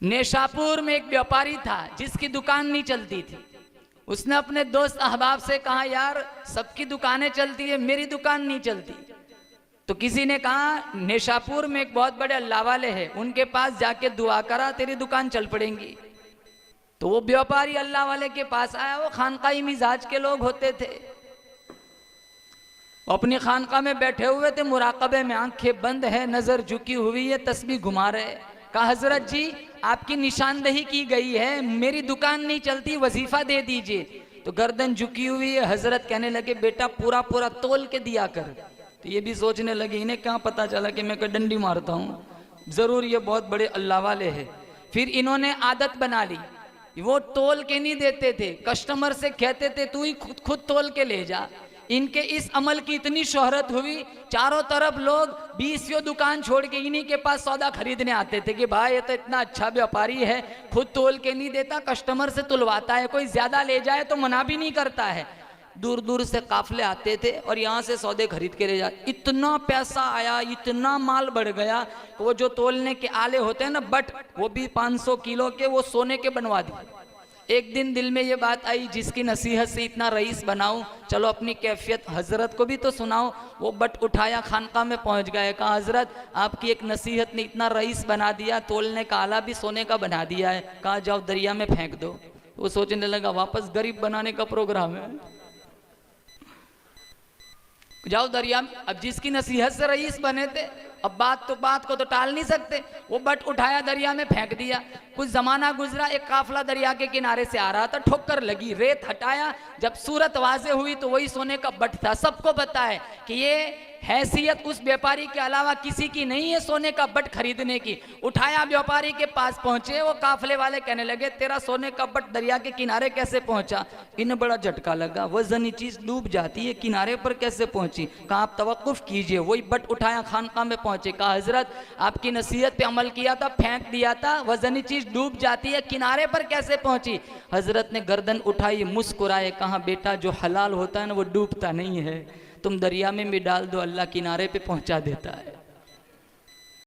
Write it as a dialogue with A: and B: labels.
A: नेशापुर में एक व्यापारी था जिसकी दुकान नहीं चलती थी। उसने अपने दोस्त अहबाब से कहा, यार सबकी दुकानें चलती है, मेरी दुकान नहीं चलती। तो किसी ने कहा, नेशापुर में एक बहुत बड़े अल्लाह वाले हैं, उनके पास जाके दुआ करा, तेरी दुकान चल पड़ेगी। तो वो व्यापारी अल्लाह वाले के पास आया। वो खानकाई मिजाज के लोग होते थे, अपनी खानका में बैठे हुए थे, मुराकबे में, आंखें बंद है, नजर झुकी हुई है, तस्बीह घुमा रहे। कहा, हजरत जी आपकी निशानदही की गई है, मेरी दुकान नहीं चलती, वजीफा दे दीजिए। तो गर्दन झुकी हुई है। हजरत कहने लगे, बेटा पूरा पूरा तोल के दिया कर। तो ये भी सोचने लगे, इन्हें क्या पता चला कि मैं कोई डंडी मारता हूँ, जरूर ये बहुत बड़े अल्लाह वाले हैं। फिर इन्होंने आदत बना ली, वो तोल के नहीं देते थे, कस्टमर से कहते थे तू ही खुद तोल के ले जा। इनके इस अमल की इतनी शोहरत हुई, चारों तरफ लोग 20 दुकान छोड़ के इन्हीं के पास सौदा खरीदने आते थे कि भाई ये तो इतना अच्छा व्यापारी है, खुद तोल के नहीं देता, कस्टमर से तुलवाता है, कोई ज्यादा ले जाए तो मना भी नहीं करता है। दूर दूर से काफले आते थे और यहाँ से सौदे खरीद के ले जाते। इतना पैसा आया, इतना माल बढ़ गया, वो जो तोलने के आले होते हैं ना, बट वो भी 500 किलो के, वो सोने के बनवा दिए। एक दिन दिल में ये बात आई, जिसकी नसीहत से इतना रईस बनाऊं, चलो अपनी कैफियत हजरत को भी तो सुनाओ। वो बट उठाया, खानका में पहुंच गए। कहा, हजरत आपकी एक नसीहत ने इतना रईस बना दिया, तोलने का आला भी सोने का बना दिया है। कहा, जाओ दरिया में फेंक दो। वो सोचने लगा, वापस गरीब बनाने का प्रोग्राम है, जाओ दरिया में। अब जिसकी नसीहत से रईस बने थे, अब बात को तो टाल नहीं सकते। वो बट उठाया, दरिया में फेंक दिया। कुछ जमाना गुजरा, एक काफला दरिया के किनारे से आ रहा था, ठोकर लगी, रेत हटाया, जब सूरत वाजे हुई तो वही सोने का बट था। सबको पता है कि ये हैसियत उस व्यापारी के अलावा किसी की नहीं है सोने का बट खरीदने की। उठाया, व्यापारी के पास पहुंचे। वो काफले वाले कहने लगे, तेरा सोने का बट दरिया के किनारे कैसे पहुंचा? इन्हें बड़ा झटका लगा, वजनी चीज डूब जाती है, किनारे पर कैसे पहुंची? कहा, आप तवक्कुफ कीजिए। वही बट उठाया, खानका में पहुंचे। कहा, हजरत आपकी नसीहत पे अमल किया था, फेंक दिया था, वजनी चीज डूब जाती है, किनारे पर कैसे पहुंची? हजरत ने गर्दन उठाई, मुस्कुराए, कहा, बेटा जो हलाल होता है ना वो डूबता नहीं है, तुम दरिया में भी डाल दो, अल्लाह किनारे पे पहुंचा देता है।